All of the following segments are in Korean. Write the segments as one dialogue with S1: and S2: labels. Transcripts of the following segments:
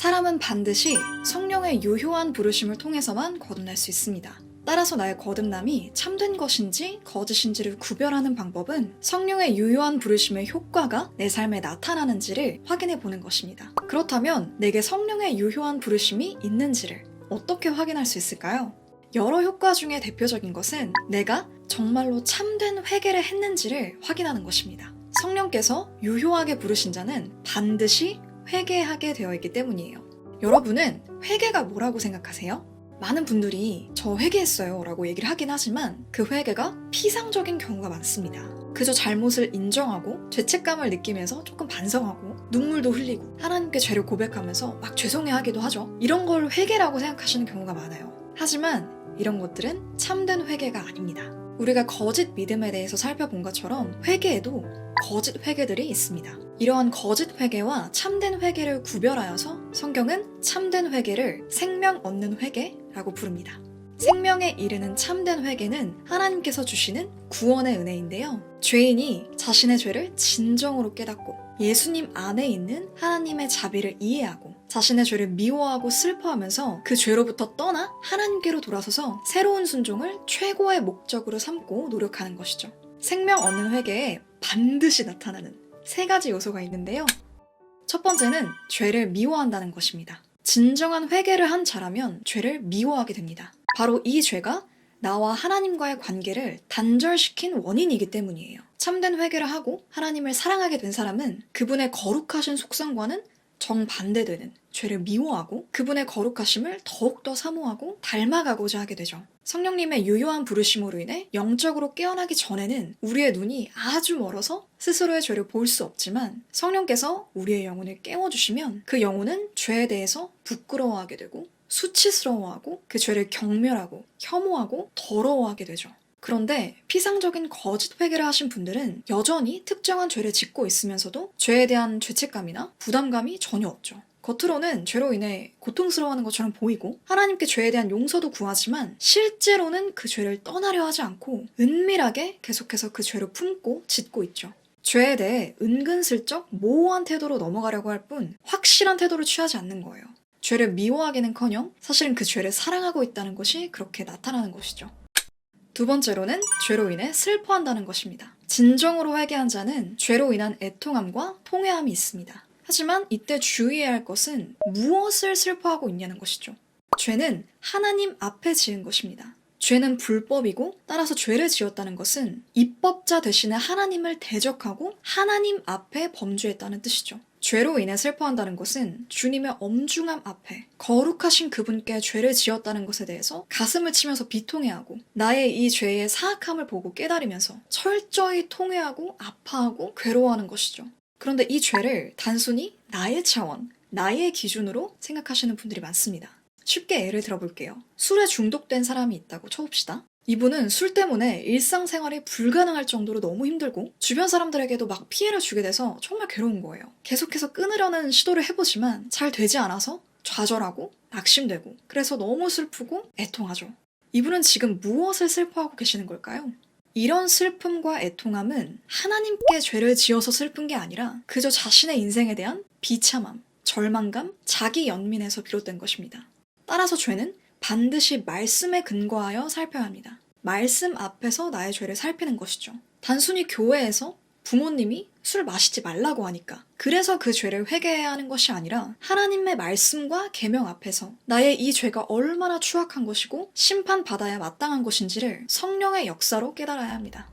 S1: 사람은 반드시 성령의 유효한 부르심을 통해서만 거듭날 수 있습니다. 따라서 나의 거듭남이 참된 것인지 거짓인지를 구별하는 방법은 성령의 유효한 부르심의 효과가 내 삶에 나타나는지를 확인해 보는 것입니다. 그렇다면 내게 성령의 유효한 부르심이 있는지를 어떻게 확인할 수 있을까요? 여러 효과 중에 대표적인 것은 내가 정말로 참된 회개를 했는지를 확인하는 것입니다. 성령께서 유효하게 부르신 자는 반드시 회개하게 되어 있기 때문이에요. 여러분은 회개가 뭐라고 생각하세요? 많은 분들이 저 회개했어요 라고 얘기를 하긴 하지만 그 회개가 피상적인 경우가 많습니다. 그저 잘못을 인정하고 죄책감을 느끼면서 조금 반성하고 눈물도 흘리고 하나님께 죄를 고백하면서 막 죄송해 하기도 하죠. 이런 걸 회개라고 생각하시는 경우가 많아요. 하지만 이런 것들은 참된 회개가 아닙니다. 우리가 거짓 믿음에 대해서 살펴본 것처럼 회개에도 거짓 회개들이 있습니다. 이러한 거짓 회개와 참된 회개를 구별하여서 성경은 참된 회개를 생명 얻는 회개라고 부릅니다. 생명에 이르는 참된 회개는 하나님께서 주시는 구원의 은혜인데요. 죄인이 자신의 죄를 진정으로 깨닫고 예수님 안에 있는 하나님의 자비를 이해하고 자신의 죄를 미워하고 슬퍼하면서 그 죄로부터 떠나 하나님께로 돌아서서 새로운 순종을 최고의 목적으로 삼고 노력하는 것이죠. 생명 얻는 회개에 반드시 나타나는 세 가지 요소가 있는데요. 첫 번째는 죄를 미워한다는 것입니다. 진정한 회개를 한 자라면 죄를 미워하게 됩니다. 바로 이 죄가 나와 하나님과의 관계를 단절시킨 원인이기 때문이에요. 참된 회개를 하고 하나님을 사랑하게 된 사람은 그분의 거룩하신 속성과는 정반대되는 죄를 미워하고 그분의 거룩하심을 더욱더 사모하고 닮아가고자 하게 되죠. 성령님의 유효한 부르심으로 인해 영적으로 깨어나기 전에는 우리의 눈이 아주 멀어서 스스로의 죄를 볼 수 없지만 성령께서 우리의 영혼을 깨워주시면 그 영혼은 죄에 대해서 부끄러워하게 되고 수치스러워하고 그 죄를 경멸하고 혐오하고 더러워하게 되죠. 그런데 피상적인 거짓 회개를 하신 분들은 여전히 특정한 죄를 짓고 있으면서도 죄에 대한 죄책감이나 부담감이 전혀 없죠. 겉으로는 죄로 인해 고통스러워하는 것처럼 보이고 하나님께 죄에 대한 용서도 구하지만 실제로는 그 죄를 떠나려 하지 않고 은밀하게 계속해서 그 죄를 품고 짓고 있죠. 죄에 대해 은근슬쩍 모호한 태도로 넘어가려고 할 뿐 확실한 태도를 취하지 않는 거예요. 죄를 미워하기는커녕 사실은 그 죄를 사랑하고 있다는 것이 그렇게 나타나는 것이죠. 두 번째로는 죄로 인해 슬퍼한다는 것입니다. 진정으로 회개한 자는 죄로 인한 애통함과 통회함이 있습니다. 하지만 이때 주의해야 할 것은 무엇을 슬퍼하고 있냐는 것이죠. 죄는 하나님 앞에 지은 것입니다. 죄는 불법이고 따라서 죄를 지었다는 것은 입법자 되시는 하나님을 대적하고 하나님 앞에 범죄했다는 뜻이죠. 죄로 인해 슬퍼한다는 것은 주님의 엄중함 앞에 거룩하신 그분께 죄를 지었다는 것에 대해서 가슴을 치면서 비통해하고 나의 이 죄의 사악함을 보고 깨달으면서 철저히 통회하고 아파하고 괴로워하는 것이죠. 그런데 이 죄를 단순히 나의 차원, 나의 기준으로 생각하시는 분들이 많습니다. 쉽게 예를 들어볼게요. 술에 중독된 사람이 있다고 쳐봅시다. 이분은 술 때문에 일상생활이 불가능할 정도로 너무 힘들고 주변 사람들에게도 막 피해를 주게 돼서 정말 괴로운 거예요. 계속해서 끊으려는 시도를 해보지만 잘 되지 않아서 좌절하고 낙심되고 그래서 너무 슬프고 애통하죠. 이분은 지금 무엇을 슬퍼하고 계시는 걸까요? 이런 슬픔과 애통함은 하나님께 죄를 지어서 슬픈 게 아니라 그저 자신의 인생에 대한 비참함, 절망감, 자기 연민에서 비롯된 것입니다. 따라서 죄는 반드시 말씀에 근거하여 살펴야 합니다. 말씀 앞에서 나의 죄를 살피는 것이죠. 단순히 교회에서 부모님이 술 마시지 말라고 하니까 그래서 그 죄를 회개해야 하는 것이 아니라 하나님의 말씀과 계명 앞에서 나의 이 죄가 얼마나 추악한 것이고 심판받아야 마땅한 것인지를 성령의 역사로 깨달아야 합니다.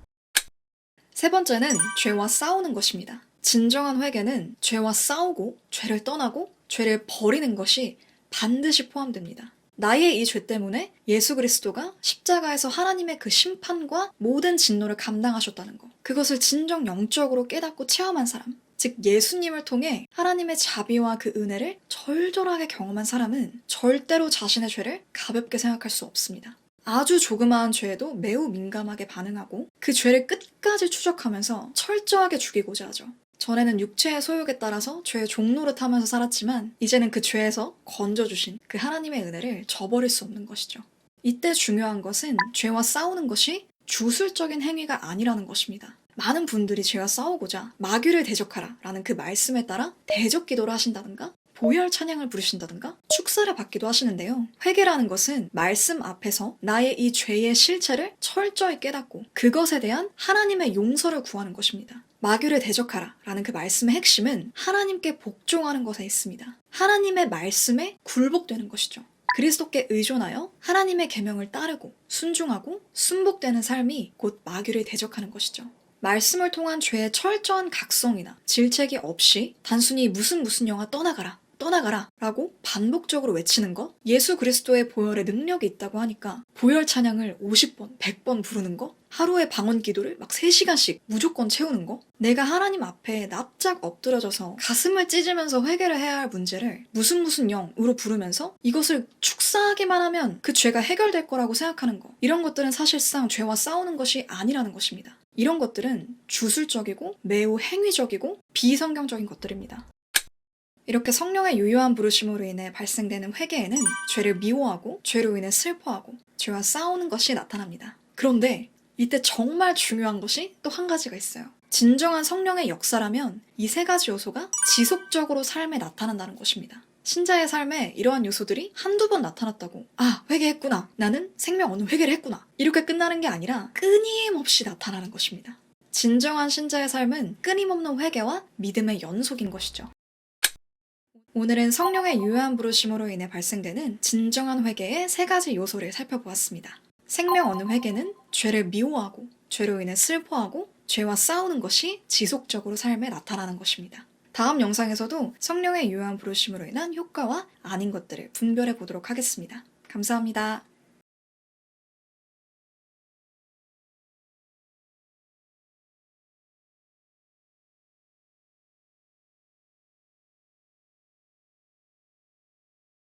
S1: 세 번째는 죄와 싸우는 것입니다. 진정한 회개는 죄와 싸우고 죄를 떠나고 죄를 버리는 것이 반드시 포함됩니다. 나의 이 죄 때문에 예수 그리스도가 십자가에서 하나님의 그 심판과 모든 진노를 감당하셨다는 것. 그것을 진정 영적으로 깨닫고 체험한 사람. 즉 예수님을 통해 하나님의 자비와 그 은혜를 절절하게 경험한 사람은 절대로 자신의 죄를 가볍게 생각할 수 없습니다. 아주 조그마한 죄에도 매우 민감하게 반응하고 그 죄를 끝까지 추적하면서 철저하게 죽이고자 하죠. 전에는 육체의 소욕에 따라서 죄의 종노릇 하면서 살았지만 이제는 그 죄에서 건져주신 그 하나님의 은혜를 저버릴 수 없는 것이죠. 이때 중요한 것은 죄와 싸우는 것이 주술적인 행위가 아니라는 것입니다. 많은 분들이 죄와 싸우고자 마귀를 대적하라 라는 그 말씀에 따라 대적 기도를 하신다든가 보혈 찬양을 부르신다든가 축사를 받기도 하시는데요. 회개라는 것은 말씀 앞에서 나의 이 죄의 실체를 철저히 깨닫고 그것에 대한 하나님의 용서를 구하는 것입니다. 마귀를 대적하라 라는 그 말씀의 핵심은 하나님께 복종하는 것에 있습니다. 하나님의 말씀에 굴복되는 것이죠. 그리스도께 의존하여 하나님의 계명을 따르고 순종하고 순복되는 삶이 곧 마귀를 대적하는 것이죠. 말씀을 통한 죄의 철저한 각성이나 질책이 없이 단순히 무슨 영화 떠나가라 라고 반복적으로 외치는 것, 예수 그리스도의 보혈의 능력이 있다고 하니까 보혈 찬양을 50번, 100번 부르는 것, 하루에 방언 기도를 막 3시간씩 무조건 채우는 거, 내가 하나님 앞에 납작 엎드려져서 가슴을 찢으면서 회개를 해야 할 문제를 무슨 영으로 부르면서 이것을 축사하기만 하면 그 죄가 해결될 거라고 생각하는 거, 이런 것들은 사실상 죄와 싸우는 것이 아니라는 것입니다. 이런 것들은 주술적이고 매우 행위적이고 비성경적인 것들입니다. 이렇게 성령의 유효한 부르심으로 인해 발생되는 회개에는 죄를 미워하고 죄로 인해 슬퍼하고 죄와 싸우는 것이 나타납니다. 그런데 이때 정말 중요한 것이 또 한 가지가 있어요. 진정한 성령의 역사라면 이 3가지 요소가 지속적으로 삶에 나타난다는 것입니다. 신자의 삶에 이러한 요소들이 한두 번 나타났다고 회개했구나, 나는 생명 얻는 회개를 했구나, 이렇게 끝나는 게 아니라 끊임없이 나타나는 것입니다. 진정한 신자의 삶은 끊임없는 회개와 믿음의 연속인 것이죠. 오늘은 성령의 유효한 부르심으로 인해 발생되는 진정한 회개의 3가지 요소를 살펴보았습니다. 생명 얻는 회개는 죄를 미워하고 죄로 인해 슬퍼하고 죄와 싸우는 것이 지속적으로 삶에 나타나는 것입니다. 다음 영상에서도 성령의 유효한 부르심으로 인한 효과와 아닌 것들을 분별해 보도록 하겠습니다. 감사합니다.